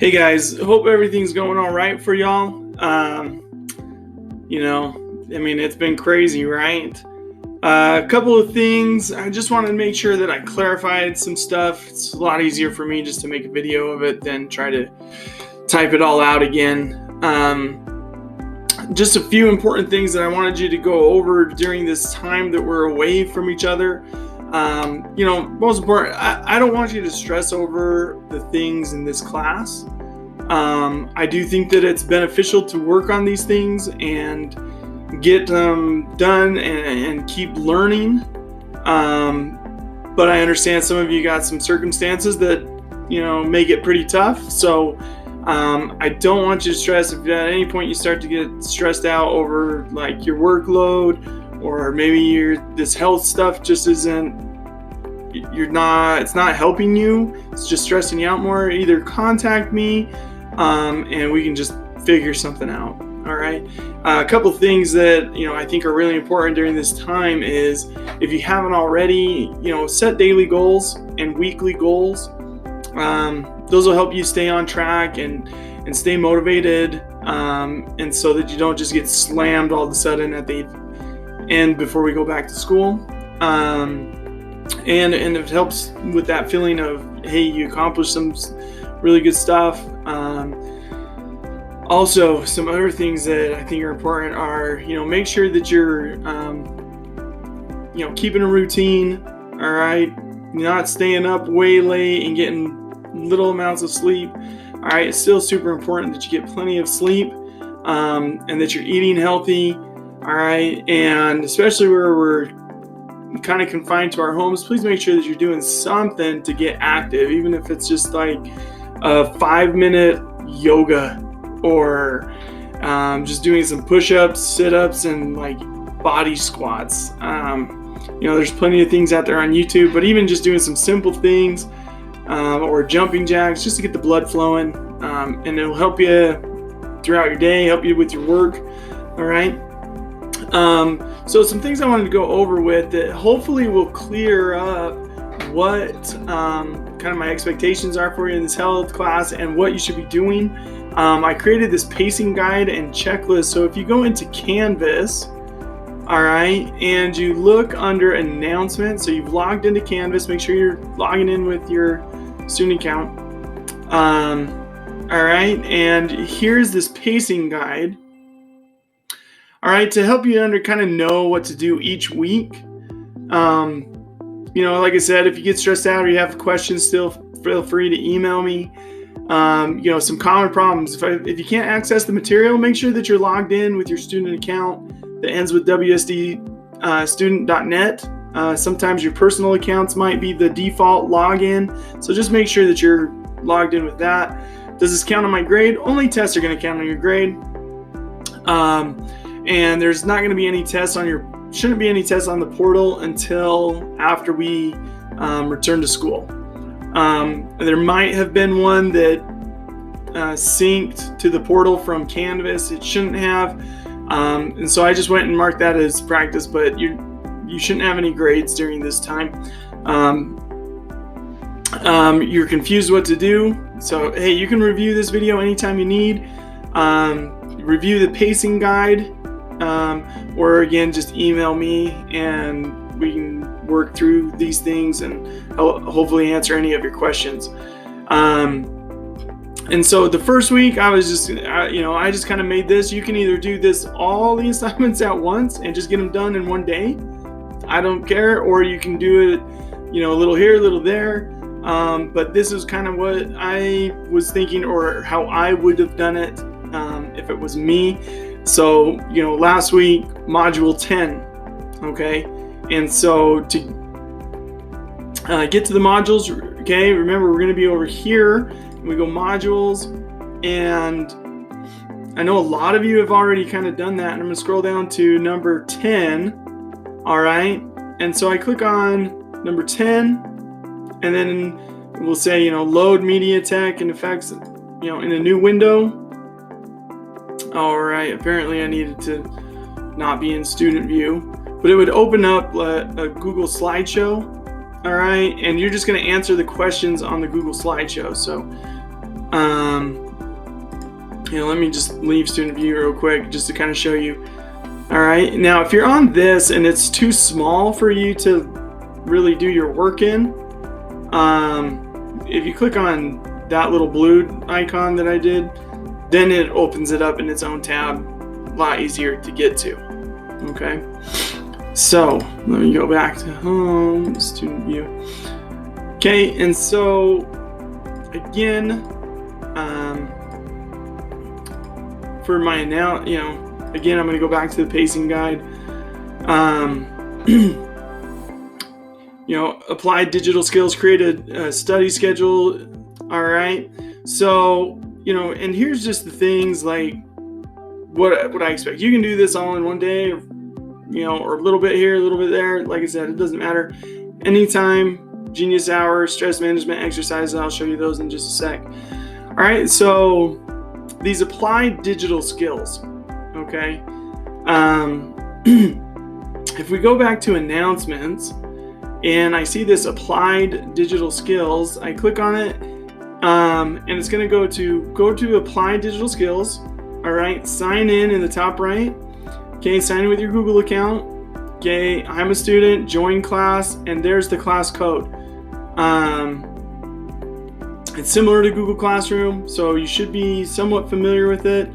Hey guys, hope everything's going all right for y'all. It's been crazy, right? A couple of things. I just wanted to make sure that I clarified some stuff. It's a lot easier for me just to make a video of it than try to type it all out again. Just a few important things that I wanted you to go over during this time that we're away from each other. Most important, I don't want you to stress over the things in this class. I do think that it's beneficial to work on these things and get them done and keep learning. But I understand some of you got some circumstances that, make it pretty tough. So I don't want you to stress. If at any point you start to get stressed out over like your workload, or maybe this health stuff just it's not helping you, it's just stressing you out more, either contact me and we can just figure something out. All right. A couple things that, I think are really important during this time is, if you haven't already, set daily goals and weekly goals. Those will help you stay on track and stay motivated. And so that you don't just get slammed all of a sudden at the end before we go back to school. And it helps with that feeling of, hey, you accomplished some really good stuff. Also, some other things that I think are important are, make sure that you're, keeping a routine. All right. Not staying up way late and getting little amounts of sleep. All right. It's still super important that you get plenty of sleep, and that you're eating healthy. All right. And especially where we're kind of confined to our homes, please make sure that you're doing something to get active, even if it's just like a 5-minute yoga, or just doing some push-ups, sit-ups, and like body squats. There's plenty of things out there on YouTube, but even just doing some simple things, or jumping jacks, just to get the blood flowing, and it'll help you throughout your day, help you with your work. All right. So some things I wanted to go over with that hopefully will clear up what kind of my expectations are for you in this health class and what you should be doing. I created this pacing guide and checklist. So if you go into Canvas, all right, and you look under announcements, so you've logged into Canvas, make sure you're logging in with your student account. All right, and here's this pacing guide. All right, to help you kind of know what to do each week. Like I said, if you get stressed out or you have questions, still feel free to email me. Some common problems. If you can't access the material, make sure that you're logged in with your student account that ends with wsdstudent.net. Sometimes your personal accounts might be the default login. So just make sure that you're logged in with that. Does this count on my grade? Only tests are going to count on your grade. And there's not going to be any tests shouldn't be any tests on the portal until after we return to school. There might have been one that synced to the portal from Canvas. It shouldn't have. And so I just went and marked that as practice, but you shouldn't have any grades during this time. You're confused what to do. So, hey, you can review this video anytime you need. Review the pacing guide. Or again, just email me and we can work through these things and hopefully answer any of your questions. And so the first week I just kind of made this. You can either do all the assignments at once and just get them done in one day. I don't care. Or you can do it, a little here, a little there. But this is kind of what I was thinking, or how I would have done it if it was me. So, last week, module 10, okay? And so to get to the modules, okay, remember we're going to be over here, and we go modules, and I know a lot of you have already kind of done that, and I'm going to scroll down to number 10, all right? And so I click on number 10, and then we'll say, load media tech and effects, in a new window. All right, apparently I needed to not be in student view, but it would open up a Google slideshow. All right, and you're just going to answer the questions on the Google slideshow. So Let me just leave student view real quick just to kind of show you. All right, now if you're on this and it's too small for you to really do your work in, if you click on that little blue icon that I did, then it opens it up in its own tab, a lot easier to get to. Okay, so let me go back to home, student view. Okay, and so again, for my now, again, I'm going to go back to the pacing guide. Applied digital skills, create a study schedule. All right. So, and here's just the things like what I expect. You can do this all in one day, or a little bit here, a little bit there. Like I said, it doesn't matter. Anytime, Genius Hour, stress management exercises. I'll show you those in just a sec. All right. So these applied digital skills. Okay. If we go back to announcements and I see this applied digital skills, I click on it, and it's going to go to applied digital skills. All right. Sign in the top right. Okay. Sign in with your Google account. Okay. I'm a student, join class, and there's the class code. It's similar to Google Classroom, so you should be somewhat familiar with it.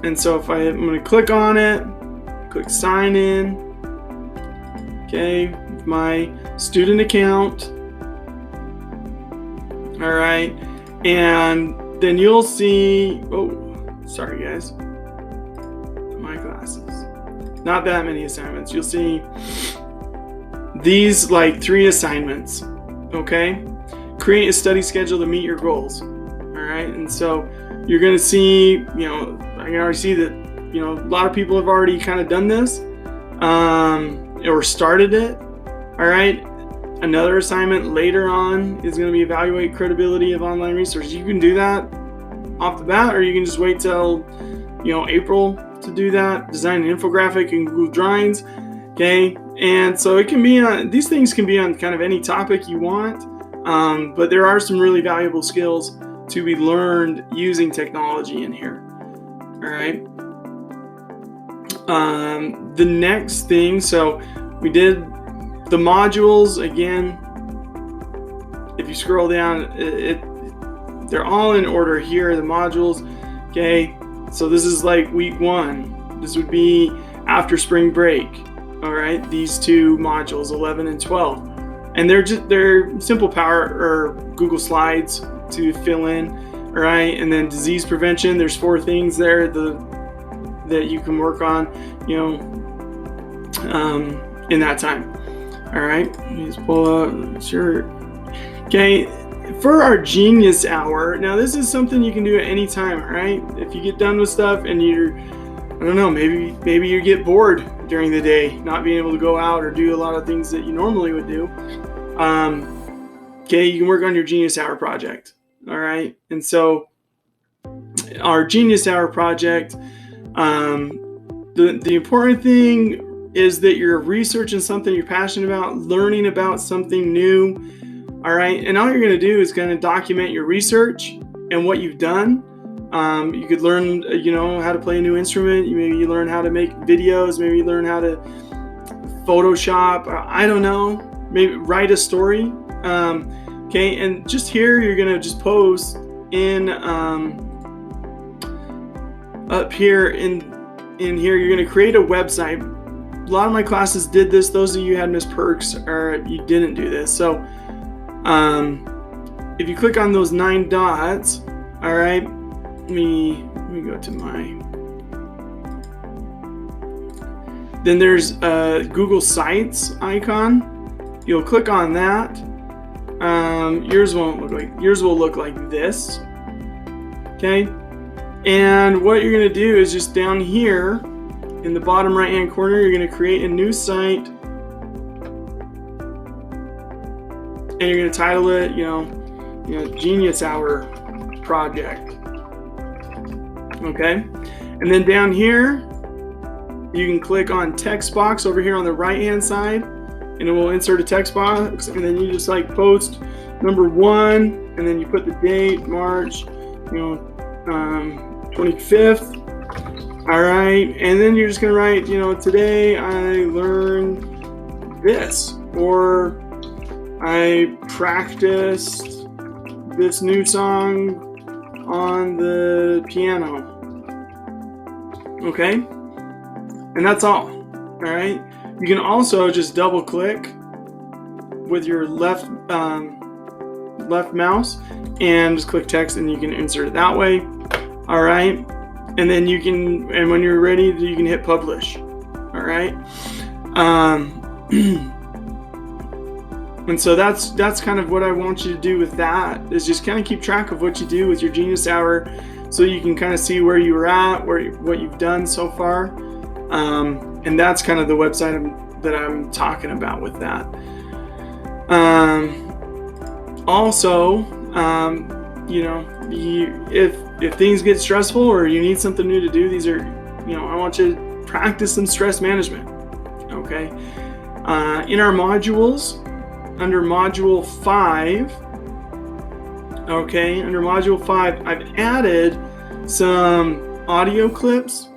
And so if I'm going to click on it, click sign in, okay, my student account. All right, and then you'll see, sorry guys, my classes, not that many assignments. You'll see these like 3 assignments. Okay, create a study schedule to meet your goals. All right, and so you're going to see, I can already see that, a lot of people have already kind of done this, or started it. All right, another assignment later on is going to be evaluate credibility of online resources. You can do that off the bat, or you can just wait till, April to do that. Design an infographic in Google Drawings. Okay, and so it can be on, these things can be on kind of any topic you want, but there are some really valuable skills to be learned using technology in here. All right. The next thing, so we did the modules again. If you scroll down, they're all in order here, the modules. Okay, so this is like week 1. This would be after spring break. All right, these 2 modules, 11 and 12, and they're simple Power or Google Slides to fill in. All right, and then disease prevention. There's 4 things there that you can work on, in that time. All right, let me just pull up. Sure. Okay, for our Genius Hour. Now, this is something you can do at any time. All right, if you get done with stuff and I don't know, maybe you get bored during the day, not being able to go out or do a lot of things that you normally would do. Okay, you can work on your Genius Hour project. All right, and so our Genius Hour project, the important thing is that you're researching something you're passionate about, learning about something new. All right, and all you're going to do is kind of document your research and what you've done. You could learn, how to play a new instrument. Maybe you learn how to make videos. Maybe you learn how to Photoshop. I don't know. Maybe write a story. Okay, and just here you're gonna just post in up here in here. You're gonna create a website. A lot of my classes did this. Those of you who had Miss Perks, or you didn't do this. So, if you click on those 9 dots, all right. Let me go to then there's a Google Sites icon. You'll click on that. Yours will look like this. Okay. And what you're going to do is just down here in the bottom right hand corner, you're going to create a new site. And you're going to title it, Genius Hour Project. Okay, and then down here you can click on text box over here on the right hand side, and it will insert a text box, and then you just post number 1, and then you put the date, March, 25th. All right, and then you're just gonna write, today I learned this, or I practiced this new song on the piano. Okay, and that's all. All right, you can also just double click with your left mouse and just click text, and you can insert it that way. All right, and then and when you're ready, you can hit publish. All right. And so that's kind of what I want you to do with that, is just kind of keep track of what you do with your Genius Hour, so you can kind of see where you were at, what you've done so far. And that's kind of the website that I'm talking about with that. Also, if things get stressful or you need something new to do, these are, I want you to practice some stress management. Okay. In our modules, under module 5, I've added some audio clips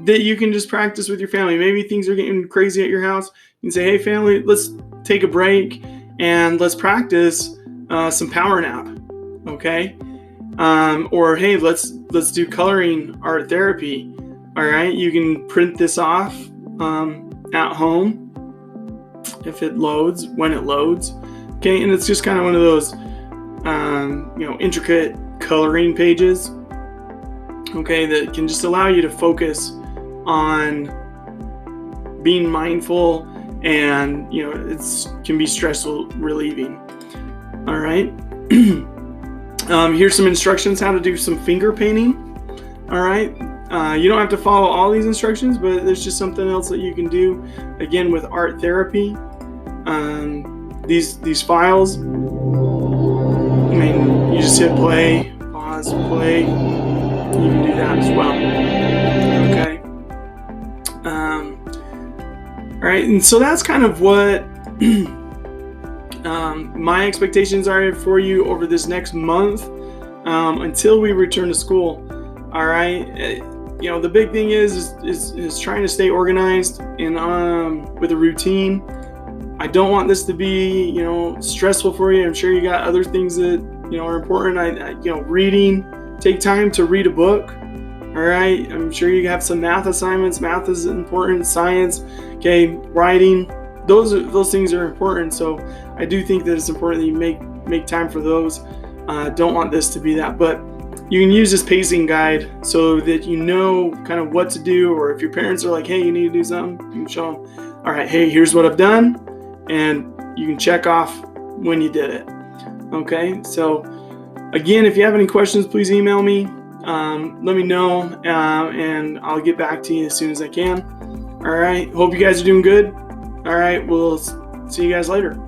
that you can just practice with your family. Maybe things are getting crazy at your house. You can say, hey family, let's take a break and let's practice some power nap. Okay. Or hey, let's do coloring art therapy. All right. You can print this off at home if it loads, when it loads. Okay. And it's just kind of one of those, intricate coloring pages. Okay. That can just allow you to focus on being mindful, and it can be stressful relieving. All right. Here's some instructions how to do some finger painting. All right. You don't have to follow all these instructions, but there's just something else that you can do, again, with art therapy. These files, you just hit play, pause, play. You can do that as well. Okay. All right. And so that's kind of what my expectations are for you over this next month, until we return to school. All right. The big thing is trying to stay organized and with a routine. I don't want this to be stressful for you. I'm sure you got other things that are important. Reading. Take time to read a book. All right. I'm sure you have some math assignments. Math is important. Science. Okay. Writing. Those things are important. So I do think that it's important that you make time for those. Don't want this to be that, but you can use this pacing guide so that you know kind of what to do, or if your parents are like, hey, you need to do something, you can show them, all right, hey, here's what I've done, and you can check off when you did it. Okay, so again, if you have any questions, please email me. Let me know, and I'll get back to you as soon as I can. All right, hope you guys are doing good. All right, we'll see you guys later.